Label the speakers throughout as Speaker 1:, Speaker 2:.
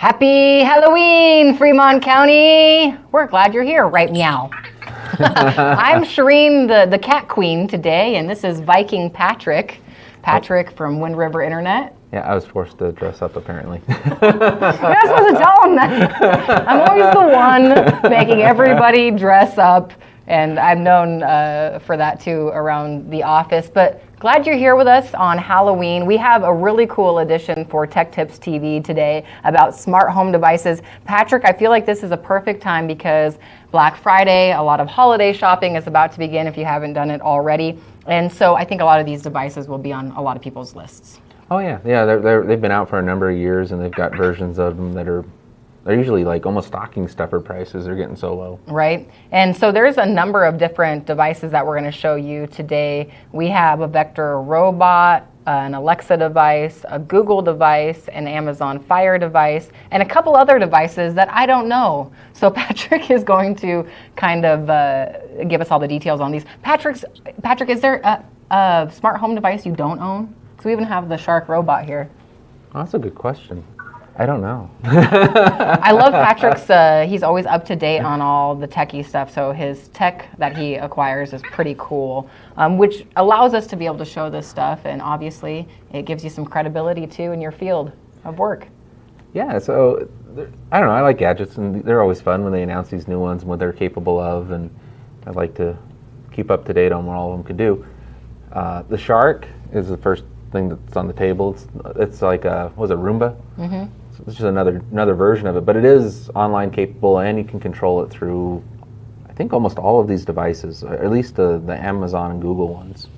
Speaker 1: Happy Halloween, Fremont County. We're glad you're here, right meow. I'm Shireen, the cat queen today, and this is Viking Patrick. Patrick from Wind River Internet.
Speaker 2: Yeah, I was forced to dress up apparently.
Speaker 1: You're not supposed to tell him that. I'm always the one making everybody dress up, and I'm known for that too around the office. But glad you're here with us on Halloween. We have a really cool edition for Tech Tips TV today about smart home devices. Patrick, I feel like this is a perfect time because Black Friday, a lot of holiday shopping is about to begin if you haven't done it already. And so I think a lot of these devices will be on a lot of people's lists.
Speaker 2: Oh yeah, they've been out for a number of years, and they've got versions of them that they're usually like almost stocking stuffer prices. They're getting so low. Right.
Speaker 1: And so there's a number of different devices that we're going to show you today. We have a Vector robot, an Alexa device, a Google device, an Amazon Fire device, and a couple other devices that I don't know. So Patrick is going to kind of give us all the details on these. Patrick, is there a smart home device you don't own? We even have the Shark robot here.
Speaker 2: Oh, that's a good question. I don't know.
Speaker 1: I love Patrick's, he's always up to date on all the techie stuff, so his tech that he acquires is pretty cool, which allows us to be able to show this stuff, and obviously it gives you some credibility too in your field of work.
Speaker 2: Yeah, so I don't know, I like gadgets, and they're always fun when they announce these new ones and what they're capable of, and I like to keep up to date on what all of them can do. The Shark is the first thing that's on the table. It's like a Roomba? Mm-hmm. So it's just another version of it, but it is online capable, and you can control it through, I think, almost all of these devices, or at least the Amazon and Google ones.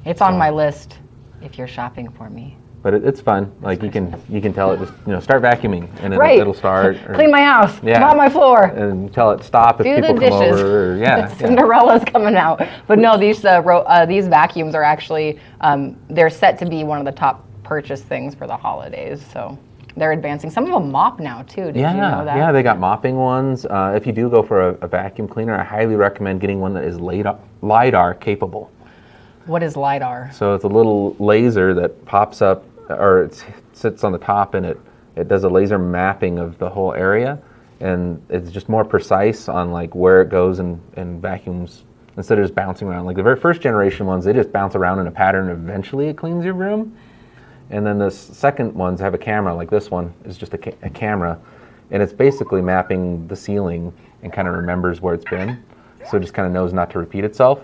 Speaker 1: It's on my list if you're shopping for me.
Speaker 2: But it's fun. Like you can tell it just start vacuuming, and it'll start. Or,
Speaker 1: clean my house. Yeah. Mop my floor.
Speaker 2: And tell it stop if people come over. Or,
Speaker 1: Cinderella's coming out. But no, these vacuums are actually they're set to be one of the top purchase things for the holidays. So they're advancing. Some of them mop now too. Did you know that?
Speaker 2: Yeah, they got mopping ones. If you do go for a vacuum cleaner, I highly recommend getting one that is LiDAR capable.
Speaker 1: What is LiDAR?
Speaker 2: So it's a little laser that pops up, or it sits on the top, and it does a laser mapping of the whole area, and it's just more precise on like where it goes and vacuums instead of just bouncing around. Like the very first generation ones, they just bounce around in a pattern, and eventually it cleans your room. And then the second ones have a camera, like this one is just a camera, and it's basically mapping the ceiling and kind of remembers where it's been, so it just kind of knows not to repeat itself.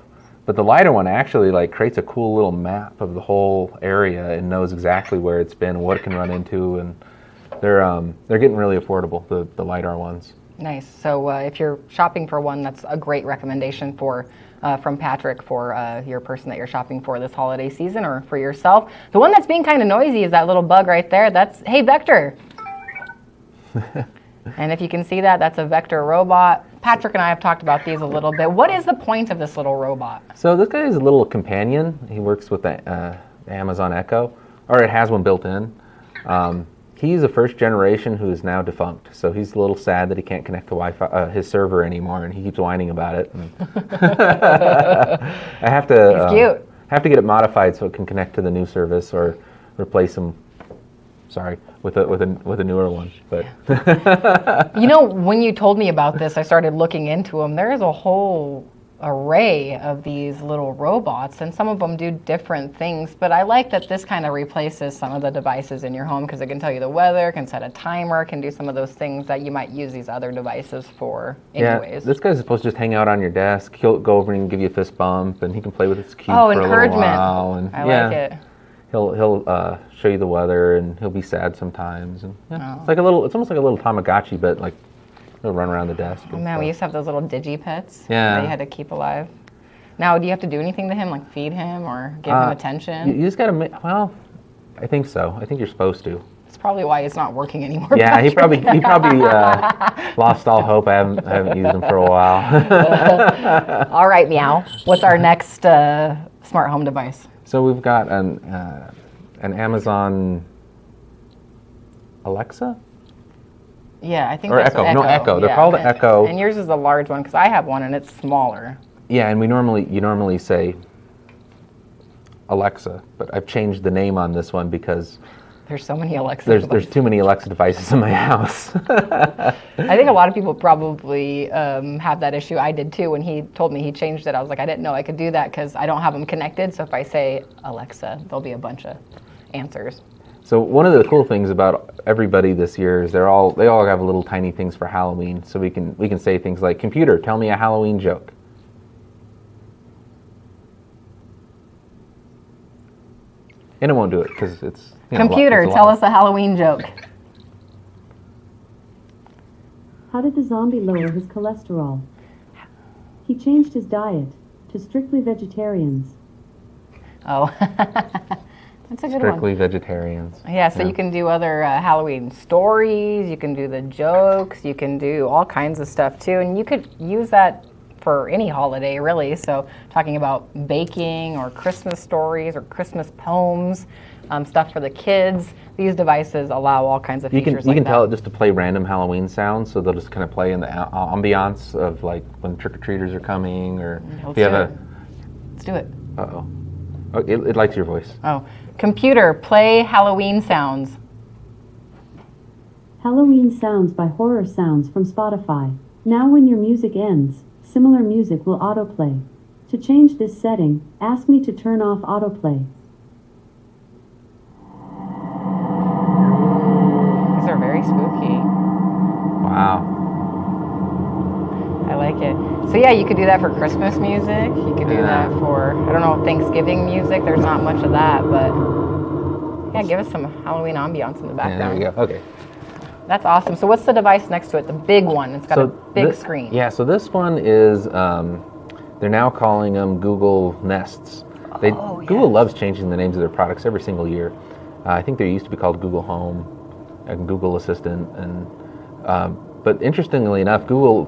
Speaker 2: But the LiDAR one actually like creates a cool little map of the whole area and knows exactly where it's been and what it can run into, and they're getting really affordable, the LiDAR ones.
Speaker 1: Nice. So if you're shopping for one, that's a great recommendation from Patrick for your person that you're shopping for this holiday season, or for yourself. The one that's being kind of noisy is that little bug right there. That's Hey Vector. And if you can see that, that's a Vector robot. Patrick and I have talked about these a little bit. What is the point of this little robot?
Speaker 2: So this guy is a little companion. He works with the Amazon Echo, or it has one built in. He's a first generation who is now defunct. So he's a little sad that he can't connect to Wi-Fi, his server anymore, and he keeps whining about it. I have to.
Speaker 1: He's cute.
Speaker 2: Have to get it modified so it can connect to the new service, or replace him. Sorry, with a newer one. But
Speaker 1: when you told me about this, I started looking into them. There is a whole array of these little robots, and some of them do different things. But I like that this kind of replaces some of the devices in your home, because it can tell you the weather, can set a timer, can do some of those things that you might use these other devices for anyways.
Speaker 2: Yeah, this guy's supposed to just hang out on your desk. He'll go over and give you a fist bump, and he can play with his cube for a little while. And
Speaker 1: I like it.
Speaker 2: He'll show you the weather, and he'll be sad sometimes. And it's almost like a little Tamagotchi, but like he'll run around the desk.
Speaker 1: Oh man, we used to have those little digi-pets
Speaker 2: that
Speaker 1: you had to keep alive. Now, do you have to do anything to him, like feed him or give him attention?
Speaker 2: You just gotta well, I think so. I think you're supposed to.
Speaker 1: That's probably why it's not working anymore.
Speaker 2: Yeah, he probably lost all hope. I haven't used him for a while.
Speaker 1: All right, meow. What's our next smart home device?
Speaker 2: So we've got an Amazon Alexa?
Speaker 1: Yeah, I think
Speaker 2: or
Speaker 1: that's
Speaker 2: Echo.
Speaker 1: Echo.
Speaker 2: No, Echo. They're called Echo.
Speaker 1: And yours is the large one, because I have one and it's smaller.
Speaker 2: Yeah, and you normally say Alexa, but I've changed the name on this one because
Speaker 1: There's so many Alexa
Speaker 2: There's
Speaker 1: devices.
Speaker 2: too many Alexa devices in my house.
Speaker 1: I think a lot of people probably have that issue. I did too. When he told me he changed it, I was like, I didn't know I could do that because I don't have them connected. So if I say Alexa, there'll be a bunch of answers.
Speaker 2: So one of the cool things about everybody this year is they all have little tiny things for Halloween. So we can say things like, computer, tell me a Halloween joke. And it won't do it because it's
Speaker 1: Computer,
Speaker 2: it's a
Speaker 1: tell
Speaker 2: lot.
Speaker 1: us a Halloween joke.
Speaker 3: How did the zombie lower his cholesterol? He changed his diet to strictly vegetarians.
Speaker 1: Oh, that's a good
Speaker 2: Strictly
Speaker 1: one.
Speaker 2: vegetarians.
Speaker 1: Yeah, so you can do other Halloween stories, you can do the jokes, you can do all kinds of stuff too, and you could use that for any holiday really. So talking about baking or Christmas stories or Christmas poems, stuff for the kids. These devices allow all kinds of
Speaker 2: You
Speaker 1: features
Speaker 2: can
Speaker 1: like
Speaker 2: tell
Speaker 1: that.
Speaker 2: it just to play random Halloween sounds, so they'll just kind of play in the ambiance of like when trick-or-treaters are coming, or if you have
Speaker 1: Let's do it.
Speaker 2: uh-oh. Oh, it likes your voice.
Speaker 1: Oh, computer, play Halloween sounds.
Speaker 3: Halloween sounds by Horror Sounds from Spotify. Now when your music ends, similar music will autoplay. To change this setting, ask me to turn off autoplay.
Speaker 1: These are very spooky.
Speaker 2: Wow.
Speaker 1: I like it. So yeah, you could do that for Christmas music. You could do that for, I don't know, Thanksgiving music. There's not much of that, but yeah, give us some Halloween ambiance in the
Speaker 2: Yeah, there
Speaker 1: background.
Speaker 2: we go. Okay.
Speaker 1: That's awesome. So what's the device next to it? The big one. It's got a big screen.
Speaker 2: Yeah, so this one is, they're now calling them Google Nests. Google loves changing the names of their products every single year. I think they used to be called Google Home and Google Assistant, and but interestingly enough, Google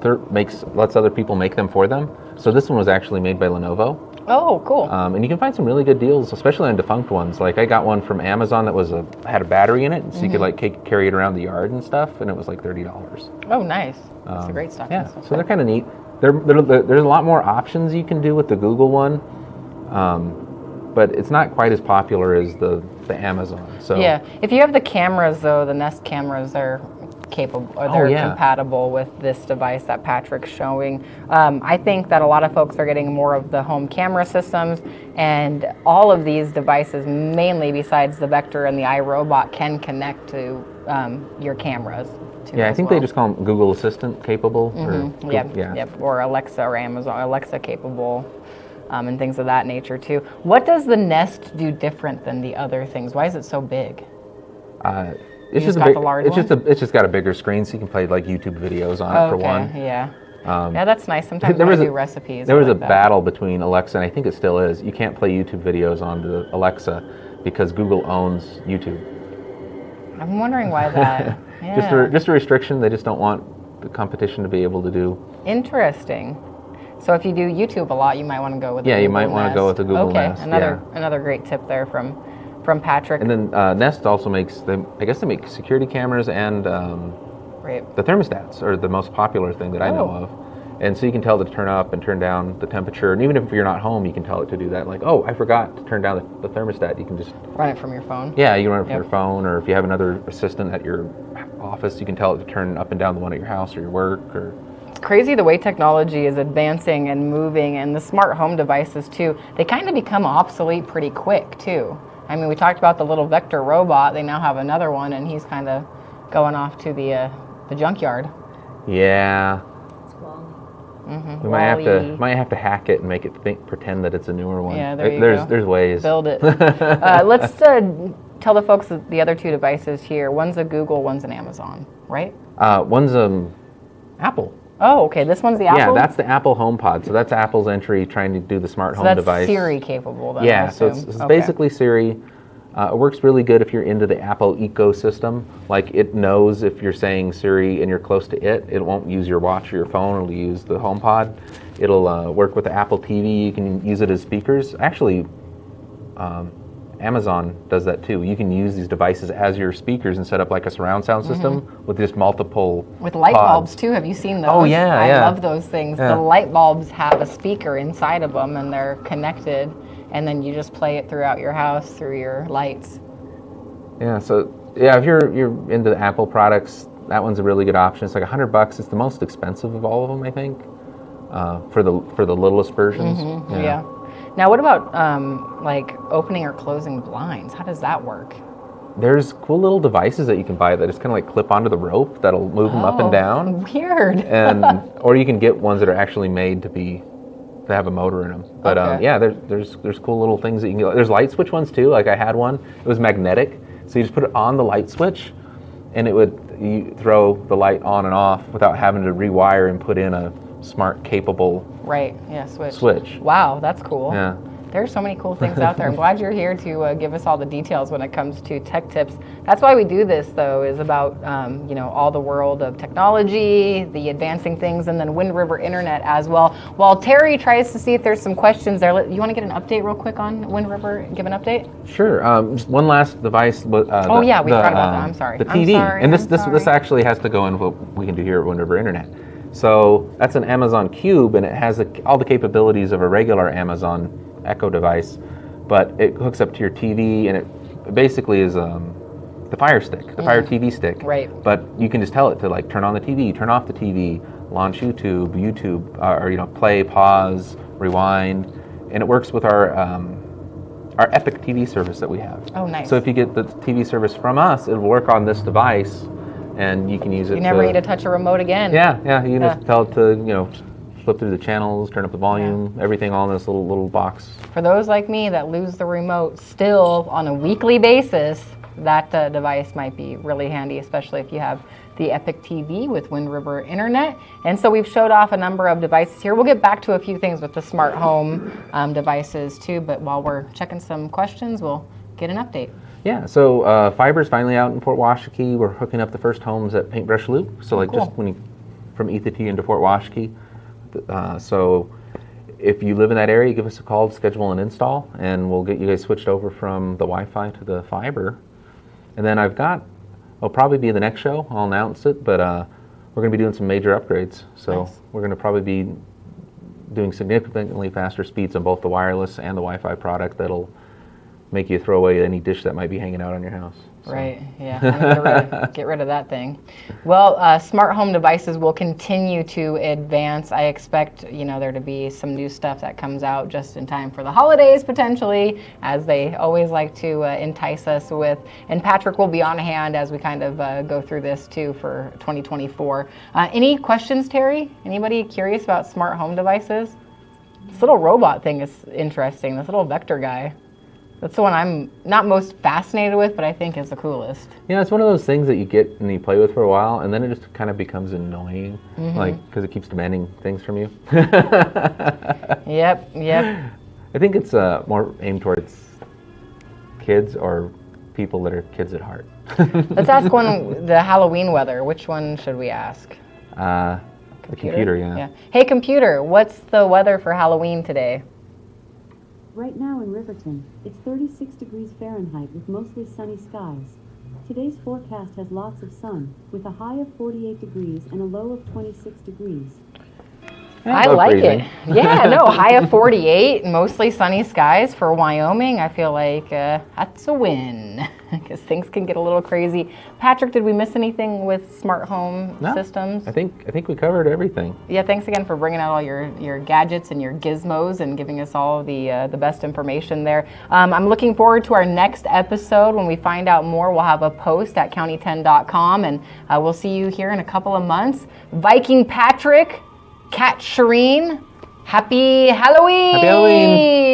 Speaker 2: lets other people make them for them. So this one was actually made by Lenovo.
Speaker 1: Oh, cool.
Speaker 2: And you can find some really good deals, especially on defunct ones. Like I got one from Amazon that had a battery in it, so you could like carry it around the yard and stuff, and it was like $30.
Speaker 1: Oh, nice. That's a great stocking
Speaker 2: Yeah,
Speaker 1: stuffer.
Speaker 2: so they're kind of neat. There's a lot more options you can do with the Google one, but it's not quite as popular as the Amazon. So
Speaker 1: Yeah, if you have the cameras though, the Nest cameras, they're capable, or they're compatible with this device that Patrick's showing. I think that a lot of folks are getting more of the home camera systems, and all of these devices, mainly besides the Vector and the iRobot, can connect to your cameras.
Speaker 2: Yeah, I think they just call them Google Assistant capable.
Speaker 1: Or Alexa or Amazon Alexa capable. And things of that nature too. What does the Nest do different than the other things? Why is it so big?
Speaker 2: It's just
Speaker 1: got the large one?
Speaker 2: it's just got a bigger screen, so you can play like YouTube videos on it for one.
Speaker 1: Yeah. Yeah, that's nice. Sometimes
Speaker 2: There
Speaker 1: when
Speaker 2: was
Speaker 1: I
Speaker 2: a-
Speaker 1: do recipes.
Speaker 2: There
Speaker 1: I
Speaker 2: was a
Speaker 1: like that.
Speaker 2: battle between Alexa, and I think it still is. You can't play YouTube videos on the Alexa because Google owns YouTube.
Speaker 1: I'm wondering why that. Yeah.
Speaker 2: Just a restriction. They just don't want the competition to be able to do.
Speaker 1: Interesting. So if you do YouTube a lot, you might want to go with.
Speaker 2: Yeah,
Speaker 1: the
Speaker 2: you
Speaker 1: Google
Speaker 2: might want to
Speaker 1: Nest.
Speaker 2: go with the Google
Speaker 1: Okay,
Speaker 2: Nest.
Speaker 1: another great tip there from Patrick.
Speaker 2: And then Nest also makes I guess they make security cameras, and
Speaker 1: Right.
Speaker 2: the thermostats are the most popular thing that I know of. And so you can tell it to turn up and turn down the temperature. And even if you're not home, you can tell it to do that. Like, oh, I forgot to turn down the thermostat. You can just
Speaker 1: Run it from your phone.
Speaker 2: Yeah, you can run it from your phone, or if you have another assistant at your office, you can tell it to turn up and down the one at your house or your work. Or
Speaker 1: It's crazy the way technology is advancing and moving, and the smart home devices too. They kind of become obsolete pretty quick too. I mean, we talked about the little Vector robot. They now have another one, and he's kind of going off to the junkyard.
Speaker 2: yeah,
Speaker 1: Mm-hmm.
Speaker 2: we might have to hack it and make it pretend that it's a newer one.
Speaker 1: Yeah, there you go.
Speaker 2: There's ways.
Speaker 1: Build it. Let's tell the folks the other two devices here. One's a Google, one's an Amazon, right?
Speaker 2: One's Apple.
Speaker 1: Oh, okay. This one's the Apple.
Speaker 2: Yeah, that's the Apple HomePod. So that's Apple's entry trying to do the smart home
Speaker 1: that's
Speaker 2: device.
Speaker 1: Siri capable. Then,
Speaker 2: Yeah,
Speaker 1: I
Speaker 2: so
Speaker 1: assume.
Speaker 2: it's
Speaker 1: Okay.
Speaker 2: basically Siri. It works really good if you're into the Apple ecosystem. Like it knows if you're saying Siri and you're close to it, it won't use your watch or your phone. It'll use the HomePod. It'll work with the Apple TV. You can use it as speakers. Actually, Amazon does that too. You can use these devices as your speakers and set up like a surround sound system with just multiple
Speaker 1: With light
Speaker 2: pods.
Speaker 1: bulbs too. Have you seen those?
Speaker 2: Oh, yeah,
Speaker 1: I
Speaker 2: yeah.
Speaker 1: love those things.
Speaker 2: Yeah.
Speaker 1: The light bulbs have a speaker inside of them, and they're connected. And then you just play it throughout your house through your lights.
Speaker 2: Yeah, so yeah, if you're into the Apple products, that one's a really good option. It's like $100. It's the most expensive of all of them, I think, for the littlest versions.
Speaker 1: Yeah. Now, what about like opening or closing blinds? How does that work?
Speaker 2: There's cool little devices that you can buy that just kind of like clip onto the rope that'll move them up and down.
Speaker 1: Weird.
Speaker 2: And or you can get ones that are actually made to have a motor in them. But
Speaker 1: Okay.
Speaker 2: yeah, there's cool little things that you can get. There's light switch ones too. Like I had one. It was magnetic, so you just put it on the light switch, and you throw the light on and off without having to rewire and put in a smart, capable
Speaker 1: Right. Yeah.
Speaker 2: switch.
Speaker 1: Wow, that's cool.
Speaker 2: Yeah.
Speaker 1: There's so many cool things out there. I'm glad you're here to give us all the details when it comes to tech tips. That's why we do this, though, is about all the world of technology, the advancing things, and then Wind River Internet as well. While Terry tries to see if there's some questions there, you want to get an update real quick on Wind River? Give an update?
Speaker 2: Sure. Just one last device.
Speaker 1: We forgot about that. I'm sorry.
Speaker 2: The
Speaker 1: I'm
Speaker 2: TV,
Speaker 1: sorry,
Speaker 2: and
Speaker 1: I'm
Speaker 2: this
Speaker 1: sorry.
Speaker 2: actually has to go in what we can do here at Wind River Internet. So that's an Amazon Cube, and it has all the capabilities of a regular Amazon Echo device, but it hooks up to your TV, and it basically is the Fire Stick, the Fire TV stick.
Speaker 1: Right.
Speaker 2: But you can just tell it to like turn on the TV, turn off the TV, launch YouTube, or play, pause, rewind, and it works with our Epic TV service that we have.
Speaker 1: Oh, nice.
Speaker 2: So if you get the TV service from us, it'll work on this device, and you can use it.
Speaker 1: You never need to touch a remote again.
Speaker 2: Yeah. You can just tell it to flip through the channels, turn up the volume, everything all in this little box.
Speaker 1: For those like me that lose the remote still on a weekly basis, that device might be really handy, especially if you have the Epic TV with Wind River Internet. And so we've showed off a number of devices here. We'll get back to a few things with the smart home devices too, but while we're checking some questions, we'll get an update.
Speaker 2: Yeah, so fiber's finally out in Fort Washakie. We're hooking up the first homes at Paintbrush Loop. So
Speaker 1: cool.
Speaker 2: Just when you from ETH into Fort Washakie. So if you live in that area, give us a call to schedule an install, and we'll get you guys switched over from the Wi-Fi to the fiber. And then I'll probably be the next show. I'll announce it, but we're going to be doing some major upgrades. So
Speaker 1: Nice.
Speaker 2: we're going to probably be doing significantly faster speeds on both the wireless and the Wi-Fi product that'll make you throw away any dish that might be hanging out on your house. So.
Speaker 1: Right, yeah, get rid of that thing. Well, smart home devices will continue to advance. I expect, there to be some new stuff that comes out just in time for the holidays, potentially, as they always like to entice us with. And Patrick will be on hand as we kind of go through this, too, for 2024. Any questions, Terry? Anybody curious about smart home devices? This little robot thing is interesting, this little Vector guy. That's the one I'm not most fascinated with, but I think is the coolest.
Speaker 2: Yeah, it's one of those things that you get and you play with for a while, and then it just kind of becomes annoying, because it keeps demanding things from you.
Speaker 1: Yep.
Speaker 2: I think it's more aimed towards kids or people that are kids at heart.
Speaker 1: Let's ask the Halloween weather. Which one should we ask?
Speaker 2: The computer, yeah.
Speaker 1: Hey, computer, what's the weather for Halloween today?
Speaker 3: Right now in Riverton, it's 36 degrees Fahrenheit with mostly sunny skies. Today's forecast has lots of sun, with a high of 48 degrees and a low of 26 degrees.
Speaker 1: I like it. Yeah, no, high of 48, mostly sunny skies for Wyoming. I feel like that's a win, because things can get a little crazy. Patrick, did we miss anything with smart home systems?
Speaker 2: I think we covered everything.
Speaker 1: Yeah, thanks again for bringing out all your gadgets and your gizmos and giving us all the best information there. I'm looking forward to our next episode. When we find out more, we'll have a post at county10.com, and we'll see you here in a couple of months. Viking Patrick, Kat Shireen, happy Halloween!
Speaker 2: Happy Halloween!